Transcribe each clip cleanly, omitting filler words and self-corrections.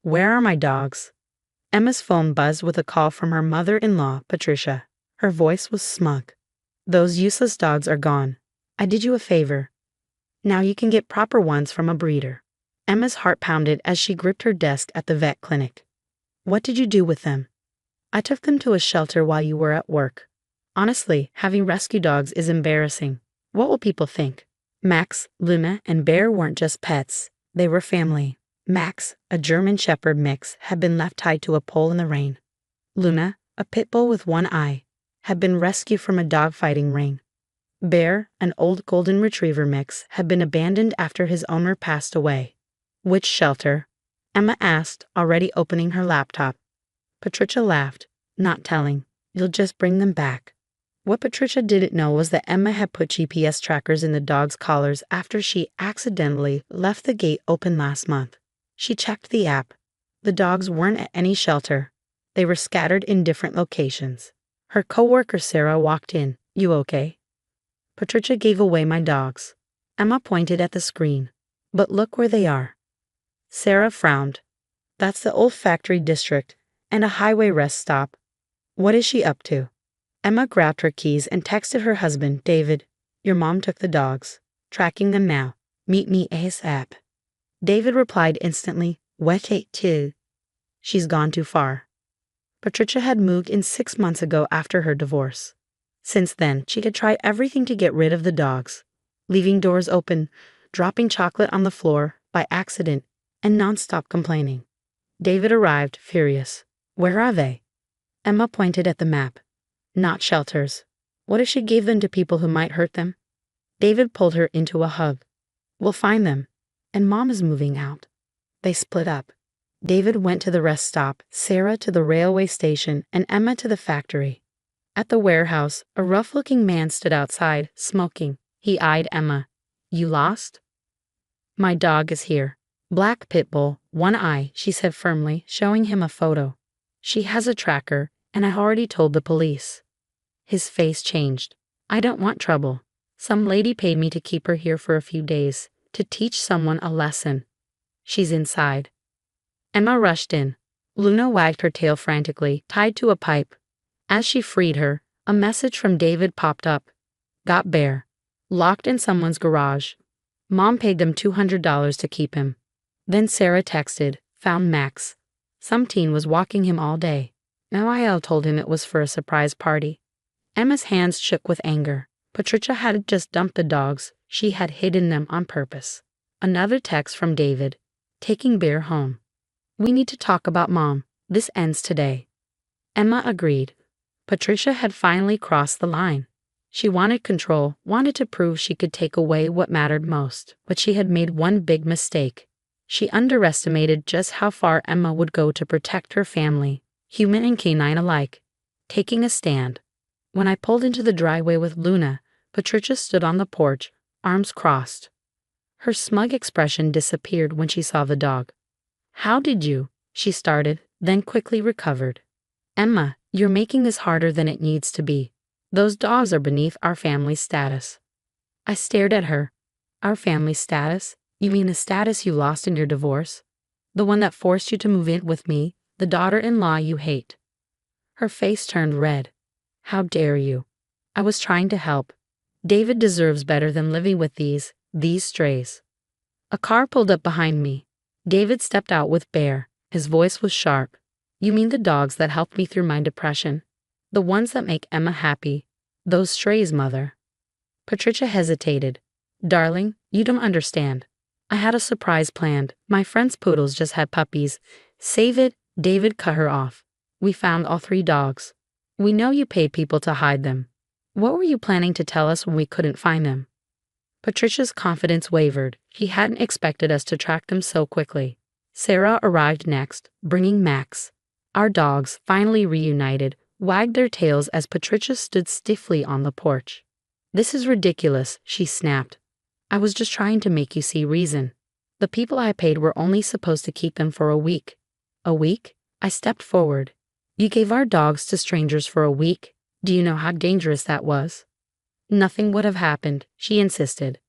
Where are my dogs? Emma's phone buzzed with a call from her mother-in-law, Patricia. Her voice was smug. Those useless dogs are gone. I did you a favor. Now you can get proper ones from a breeder. Emma's heart pounded as she gripped her desk at the vet clinic. What did you do with them? I took them to a shelter while you were at work. Honestly, having rescue dogs is embarrassing. What will people think? Max, Luna, and Bear weren't just pets. They were family. Max, a German Shepherd mix, had been left tied to a pole in the rain. Luna, a pit bull with one eye, had been rescued from a dogfighting ring. Bear, an old Golden Retriever mix, had been abandoned after his owner passed away. Which shelter? Emma asked, already opening her laptop. Patricia laughed. Not telling. You'll just bring them back. What Patricia didn't know was that Emma had put GPS trackers in the dogs' collars after she accidentally left the gate open last month. She checked the app. The dogs weren't at any shelter. They were scattered in different locations. Her coworker Sarah walked in. You okay? Patricia gave away my dogs. Emma pointed at the screen. But look where they are. Sarah frowned. That's the old factory district and a highway rest stop. What is she up to? Emma grabbed her keys and texted her husband, David. Your mom took the dogs. Tracking them now. Meet me ASAP. David replied instantly, Wet 8-2. She's gone too far. Patricia had moved in 6 months ago after her divorce. Since then, she had tried everything to get rid of the dogs. Leaving doors open, dropping chocolate on the floor by accident, and non-stop complaining. David arrived, furious. Where are they? Emma pointed at the map. Not shelters. What if she gave them to people who might hurt them? David pulled her into a hug. We'll find them. And Mom is moving out. They split up. David went to the rest stop, Sarah to the railway station, and Emma to the factory. At the warehouse, a rough-looking man stood outside, smoking. He eyed Emma. You lost? My dog is here. Black pit bull, one eye, she said firmly, showing him a photo. She has a tracker, and I already told the police. His face changed. I don't want trouble. Some lady paid me to keep her here for a few days, to teach someone a lesson. She's inside. Emma rushed in. Luna wagged her tail frantically, tied to a pipe. As she freed her, a message from David popped up. Got Bear. Locked in someone's garage. Mom paid them $200 to keep him. Then Sarah texted, found Max. Some teen was walking him all day. Now I told him it was for a surprise party. Emma's hands shook with anger. Patricia hadn't just dumped the dogs, she had hidden them on purpose. Another text from David. Taking Bear home. We need to talk about Mom. This ends today. Emma agreed. Patricia had finally crossed the line. She wanted control, wanted to prove she could take away what mattered most, but she had made one big mistake. She underestimated just how far Emma would go to protect her family, human and canine alike. Taking a stand. When I pulled into the driveway with Luna, Patricia stood on the porch, arms crossed. Her smug expression disappeared when she saw the dog. How did you? She started, then quickly recovered. Emma, you're making this harder than it needs to be. Those dogs are beneath our family status. I stared at her. Our family status? You mean the status you lost in your divorce? The one that forced you to move in with me, the daughter-in-law you hate. Her face turned red. How dare you? I was trying to help. David deserves better than living with these strays. A car pulled up behind me. David stepped out with Bear. His voice was sharp. You mean the dogs that helped me through my depression? The ones that make Emma happy? Those strays, Mother. Patricia hesitated. Darling, you don't understand. I had a surprise planned. My friend's poodles just had puppies. Save it. David cut her off. We found all 3 dogs. We know you paid people to hide them. What were you planning to tell us when we couldn't find them? Patricia's confidence wavered. She hadn't expected us to track them so quickly. Sarah arrived next, bringing Max. Our dogs, finally reunited, wagged their tails as Patricia stood stiffly on the porch. This is ridiculous, she snapped. I was just trying to make you see reason. The people I paid were only supposed to keep them for a week. A week? I stepped forward. You gave our dogs to strangers for a week. Do you know how dangerous that was? Nothing would have happened, she insisted.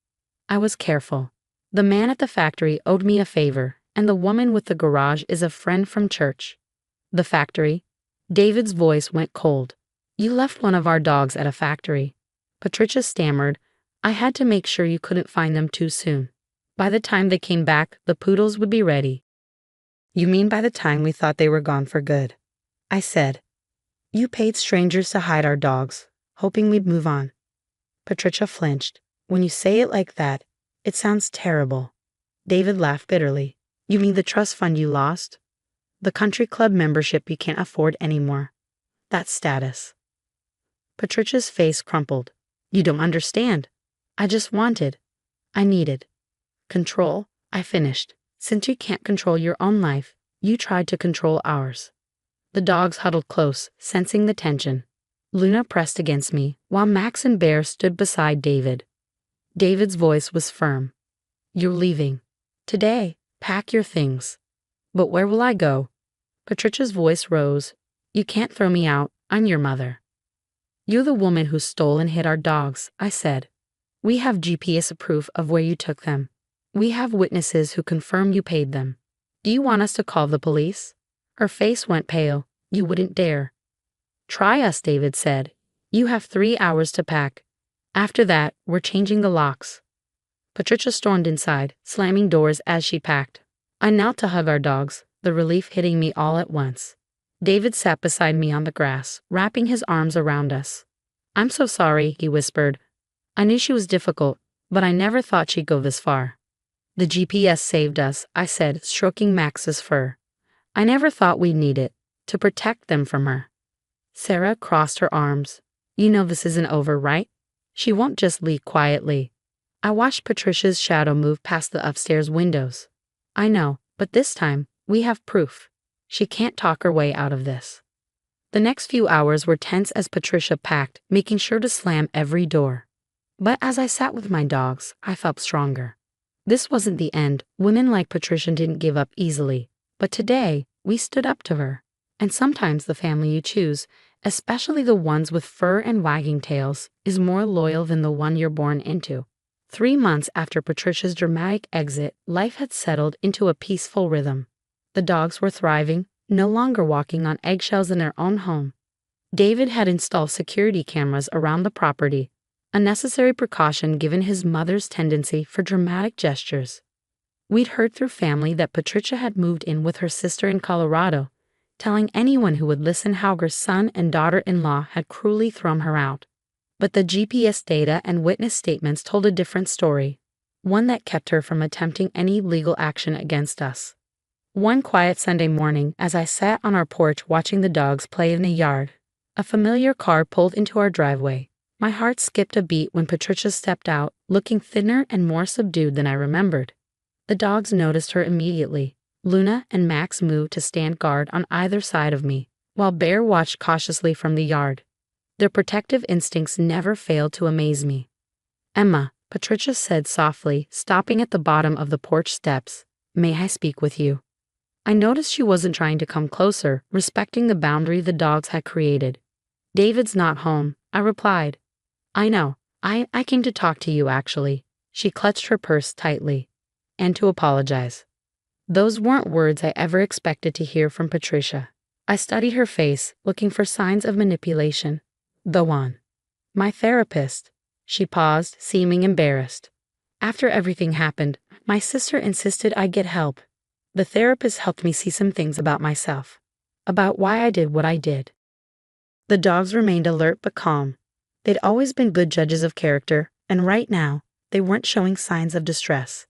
I was careful. The man at the factory owed me a favor, and the woman with the garage is a friend from church. The factory? David's voice went cold. You left one of our dogs at a factory. Patricia stammered. I had to make sure you couldn't find them too soon. By the time they came back, the poodles would be ready. You mean by the time we thought they were gone for good? I said. You paid strangers to hide our dogs, hoping we'd move on. Patricia flinched. When you say it like that, it sounds terrible. David laughed bitterly. You mean the trust fund you lost? The country club membership you can't afford anymore. That's status. Patricia's face crumpled. You don't understand. I needed control, I finished. Since you can't control your own life, you tried to control ours. The dogs huddled close, sensing the tension. Luna pressed against me, while Max and Bear stood beside David. David's voice was firm. You're leaving. Today, pack your things. But where will I go? Patricia's voice rose. You can't throw me out, I'm your mother. You're the woman who stole and hid our dogs, I said. We have GPS proof of where you took them. We have witnesses who confirm you paid them. Do you want us to call the police? Her face went pale. You wouldn't dare. Try us, David said. You have 3 hours to pack. After that, we're changing the locks. Patricia stormed inside, slamming doors as she packed. I knelt to hug our dogs, the relief hitting me all at once. David sat beside me on the grass, wrapping his arms around us. I'm so sorry, he whispered. I knew she was difficult, but I never thought she'd go this far. The GPS saved us, I said, stroking Max's fur. I never thought we'd need it, to protect them from her. Sarah crossed her arms. You know this isn't over, right? She won't just leave quietly. I watched Patricia's shadow move past the upstairs windows. I know, but this time, we have proof. She can't talk her way out of this. The next few hours were tense as Patricia packed, making sure to slam every door. But as I sat with my dogs, I felt stronger. This wasn't the end. Women like Patricia didn't give up easily. But today, we stood up to her. And sometimes the family you choose, especially the ones with fur and wagging tails, is more loyal than the one you're born into. 3 months after Patricia's dramatic exit, life had settled into a peaceful rhythm. The dogs were thriving, no longer walking on eggshells in their own home. David had installed security cameras around the property, a necessary precaution given his mother's tendency for dramatic gestures. We'd heard through family that Patricia had moved in with her sister in Colorado, telling anyone who would listen how her son and daughter-in-law had cruelly thrown her out. But the GPS data and witness statements told a different story, one that kept her from attempting any legal action against us. One quiet Sunday morning, as I sat on our porch watching the dogs play in the yard, a familiar car pulled into our driveway. My heart skipped a beat when Patricia stepped out, looking thinner and more subdued than I remembered. The dogs noticed her immediately. Luna and Max moved to stand guard on either side of me, while Bear watched cautiously from the yard. Their protective instincts never failed to amaze me. Emma, Patricia said softly, stopping at the bottom of the porch steps, may I speak with you? I noticed she wasn't trying to come closer, respecting the boundary the dogs had created. David's not home, I replied. I know. I came to talk to you, actually. She clutched her purse tightly. And to apologize. Those weren't words I ever expected to hear from Patricia. I studied her face, looking for signs of manipulation. The one. My therapist. She paused, seeming embarrassed. After everything happened, my sister insisted I get help. The therapist helped me see some things about myself. About why I did what I did. The dogs remained alert but calm. They'd always been good judges of character, and right now, they weren't showing signs of distress.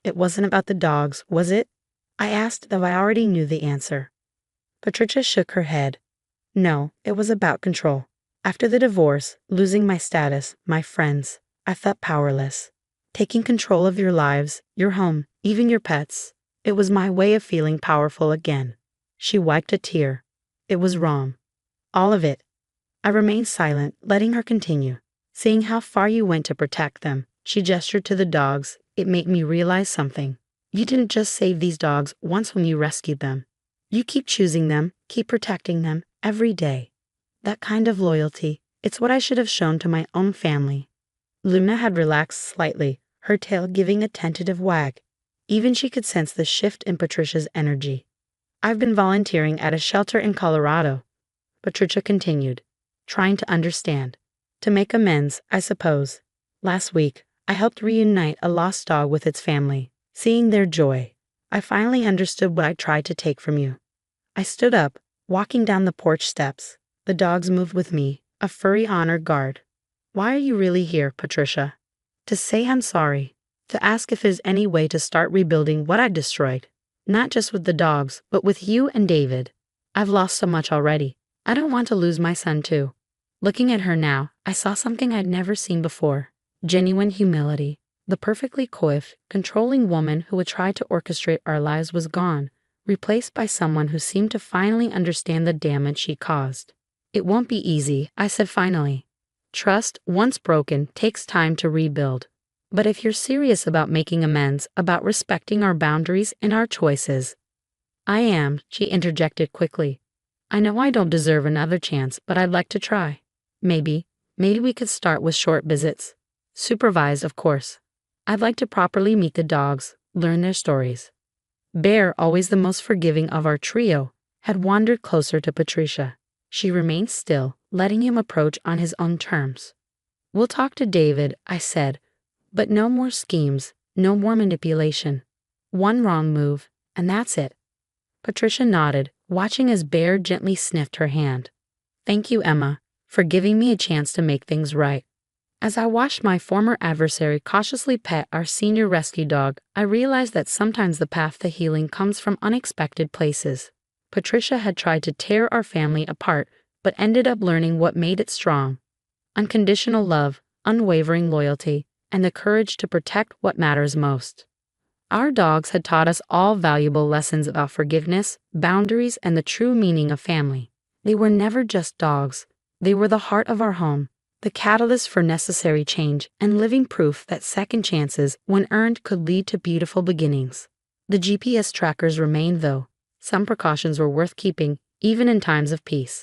It wasn't about the dogs, was it? I asked, though I already knew the answer. Patricia shook her head. No, it was about control. After the divorce, losing my status, my friends, I felt powerless. Taking control of your lives, your home, even your pets. It was my way of feeling powerful again. She wiped a tear. It was wrong. All of it. I remained silent, letting her continue. Seeing how far you went to protect them, she gestured to the dogs. It made me realize something. You didn't just save these dogs once when you rescued them. You keep choosing them, keep protecting them, every day. That kind of loyalty, it's what I should have shown to my own family. Luna had relaxed slightly, her tail giving a tentative wag. Even she could sense the shift in Patricia's energy. I've been volunteering at a shelter in Colorado, Patricia continued, trying to understand. To make amends, I suppose. Last week, I helped reunite a lost dog with its family. Seeing their joy, I finally understood what I tried to take from you. I stood up, walking down the porch steps. The dogs moved with me, a furry honor guard. Why are you really here, Patricia? To say I'm sorry. To ask if there's any way to start rebuilding what I destroyed. Not just with the dogs, but with you and David. I've lost so much already. I don't want to lose my son too. Looking at her now, I saw something I'd never seen before. Genuine humility. The perfectly coiffed, controlling woman who would try to orchestrate our lives was gone, replaced by someone who seemed to finally understand the damage she caused. It won't be easy, I said finally. Trust, once broken, takes time to rebuild. But if you're serious about making amends, about respecting our boundaries and our choices. I am, she interjected quickly. I know I don't deserve another chance, but I'd like to try. Maybe we could start with short visits. Supervised, of course. I'd like to properly meet the dogs, learn their stories. Bear, always the most forgiving of our trio, had wandered closer to Patricia. She remained still, letting him approach on his own terms. We'll talk to David, I said, but no more schemes, no more manipulation. One wrong move, and that's it. Patricia nodded, watching as Bear gently sniffed her hand. Thank you, Emma, for giving me a chance to make things right. As I watched my former adversary cautiously pet our senior rescue dog, I realized that sometimes the path to healing comes from unexpected places. Patricia had tried to tear our family apart, but ended up learning what made it strong. Unconditional love, unwavering loyalty, and the courage to protect what matters most. Our dogs had taught us all valuable lessons about forgiveness, boundaries, and the true meaning of family. They were never just dogs. They were the heart of our home, the catalyst for necessary change, and living proof that second chances, when earned, could lead to beautiful beginnings. The GPS trackers remained, though. Some precautions were worth keeping, even in times of peace.